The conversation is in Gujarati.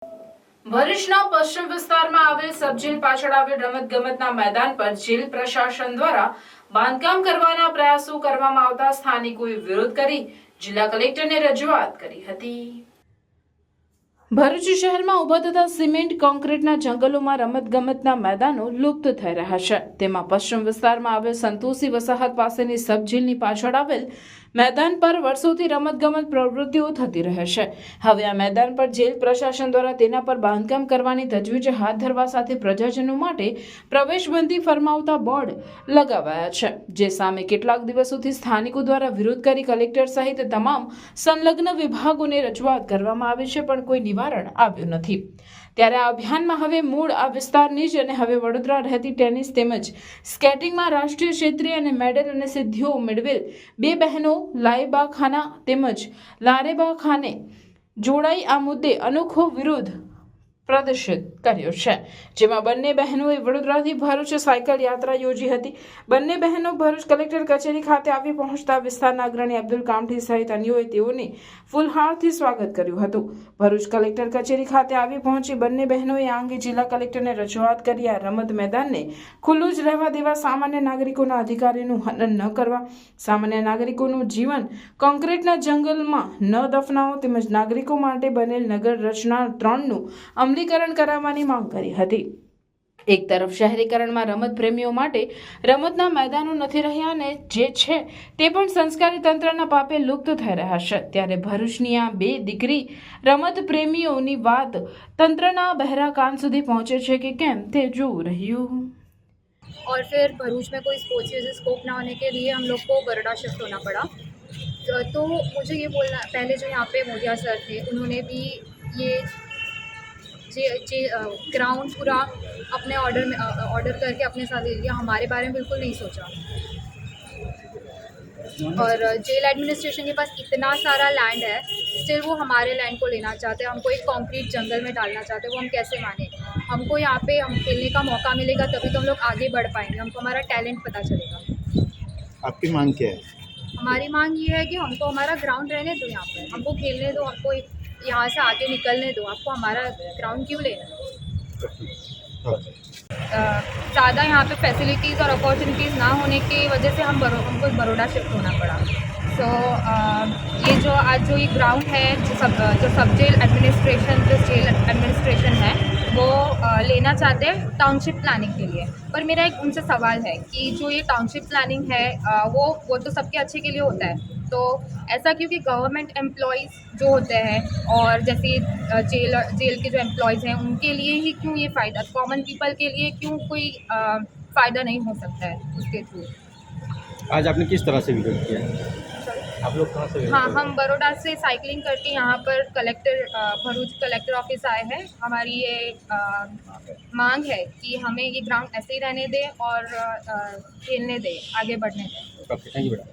ભરૂચના પશ્ચિમ વિસ્તારમાં આવેલ સબજેલ પાછળ આવેલ રમતગમતના મેદાન પર જેલ પ્રશાસન દ્વારા બાંધકામ કરવાના પ્રયાસો કરવામાં આવતા સ્થાનિકોએ વિરોધ કરી જિલ્લા કલેક્ટરને રજૂઆત કરી હતી। ભરૂચ શહેરમાં ઉભા થતા સિમેન્ટ કોન્ક્રીટના જંગલોમાં રમતગમતના મેદાનો લુપ્ત થઈ રહ્યા છે। તેમાં પશ્ચિમ વિસ્તારમાં આવેલ સંતોષી વસાહત પાસેની સબજેલની પાછળ આવેલ મેદાન પર વર્ષોથી રમતગમત પ્રવૃત્તિઓ થતી રહે છે। હવે આ મેદાન પર જેલ પ્રશાસન દ્વારા તેના પર બાંધકામ કરવાની તજવીજ હાથ ધરવા સાથે પ્રજાજનો માટે પ્રવેશબંધી ફરમાવતા બોર્ડ લગાવાયા છે, જે સામે કેટલાક દિવસોથી સ્થાનિકો દ્વારા વિરોધ કરી કલેક્ટર સહિત તમામ સંલગ્ન વિભાગોને રજૂઆત કરવામાં આવી છે, પણ કોઈ નિવારણ આવ્યું નથી। ત્યારે આ અભિયાનમાં હવે મૂળ આ વિસ્તારની જ અને હવે વડોદરા રહેતી ટેનિસ તેમજ સ્કેટિંગમાં રાષ્ટ્રીય ક્ષેત્રીય અને મેડલ અને સિદ્ધિઓ મેળવેલ બે બહેનો લાઈબા ખાના તેમજ લારેબા ખાને જોડાઈ આ મુદ્દે અનોખો વિરોધ પ્રદર્શિત કર્યો છે, જેમાં બંને બહેનોએ વડોદરાથી ભરૂચ સાયકલ યાત્રા યોજી હતી। બંને બહેનો ભરૂચ કલેક્ટર કચેરી ખાતે આવી પહોંચતા વિસ્તારના અગ્રણી અબ્દુલ કામઠી સહિત અન્યોએ તેઓને ફૂલહારથી સ્વાગત કર્યું હતું। ભરૂચ કલેક્ટર કચેરી ખાતે આવી પહોંચી બંને બહેનોએ આ અંગે જિલ્લા કલેક્ટરને રજૂઆત કરી આ રમત મેદાનને ખુલ્લું જ રહેવા દેવા, સામાન્ય નાગરિકોના અધિકારીનું હનન ન કરવા, સામાન્ય નાગરિકોનું જીવન કોન્ક્રીટના જંગલમાં ન દફનાવો તેમજ નાગરિકો માટે બનેલ નગર રચના 3નું અમલીકરણ કરાવવાની માંગ કરી હતી। એક તરફ શહેરીકરણમાં રમત પ્રેમીઓ માટે રમતના મેદાનો નથી રહ્યા અને જે છે તે પણ સંસ્કારી તંત્રના પાપે લુપ્ત થઈ રહ્યા છે, ત્યારે ભરૂચની આ બે દીકરી રમત પ્રેમીઓની વાત તંત્રના બહેરા કાન સુધી પહોંચે છે કે કેમ તે જોવું રહ્યું। और फिर भरूच में कोई स्पोर्ट्स की स्कोप ना होने के लिए हम लोग को बरोडा शिफ्ट होना पड़ा। तो मुझे ये बोलना, पहले जो यहाँ पे मोदिया सर थे उन्होंने भी ये ग्राउंड पूरा अपने ऑर्डर करके अपने साथ ले लिया, हमारे बारे में बिल्कुल नहीं सोचा। और जेल एडमिनिस्ट्रेशन के पास इतना सारा लैंड है, स्टिल वो हमारे लैंड को लेना चाहते हैं, हमको एक कॉन्क्रीट जंगल में डालना चाहते हैं। वो हम कैसे माने? हमको यहाँ पे हम खेलने का मौका मिलेगा तभी तो हम लोग आगे बढ़ पाएंगे, हमको हमारा टैलेंट पता चलेगा। आपकी मांग क्या है? हमारी मांग ये है कि हमको हमारा ग्राउंड रहने दो, यहाँ पर हमको खेलने दो, हमको यहाँ से आगे निकलने दो, आपको हमारा ग्राउंड क्यों लेना? ज़्यादा यहाँ पे फैसिलिटीज़ और अपॉर्चुनिटीज़ ना होने की वजह से हमको बरोडा शिफ्ट होना पड़ा। सो ये जो आज जो ये ग्राउंड है, जो सब जेल एडमिनिस्ट्रेशन है वो लेना चाहते हैं टाउनशिप प्लानिंग के लिए। पर मेरा एक उनसे सवाल है कि जो ये टाउनशिप प्लानिंग है वो तो सबके अच्छे के लिए होता है, तो ऐसा क्योंकि गवर्नमेंट एम्प्लॉयज़ जो होते हैं और जैसे जेल के जो एम्प्लॉयज़ हैं उनके लिए ही क्यों ये फ़ायदा, कॉमन पीपल के लिए क्यों कोई फ़ायदा नहीं हो सकता है उसके थ्रू? आज आपने किस तरह से विरोध किया? आप लोग कहाँ से? हाँ, हम बरोडा से साइकिलिंग करके यहाँ पर भरूच कलेक्टर ऑफिस आए हैं। हमारी ये मांग है कि हमें ये ग्राउंड ऐसे ही रहने दें और खेलने दें, आगे बढ़ने दें। ओके, थैंक यू बेटा।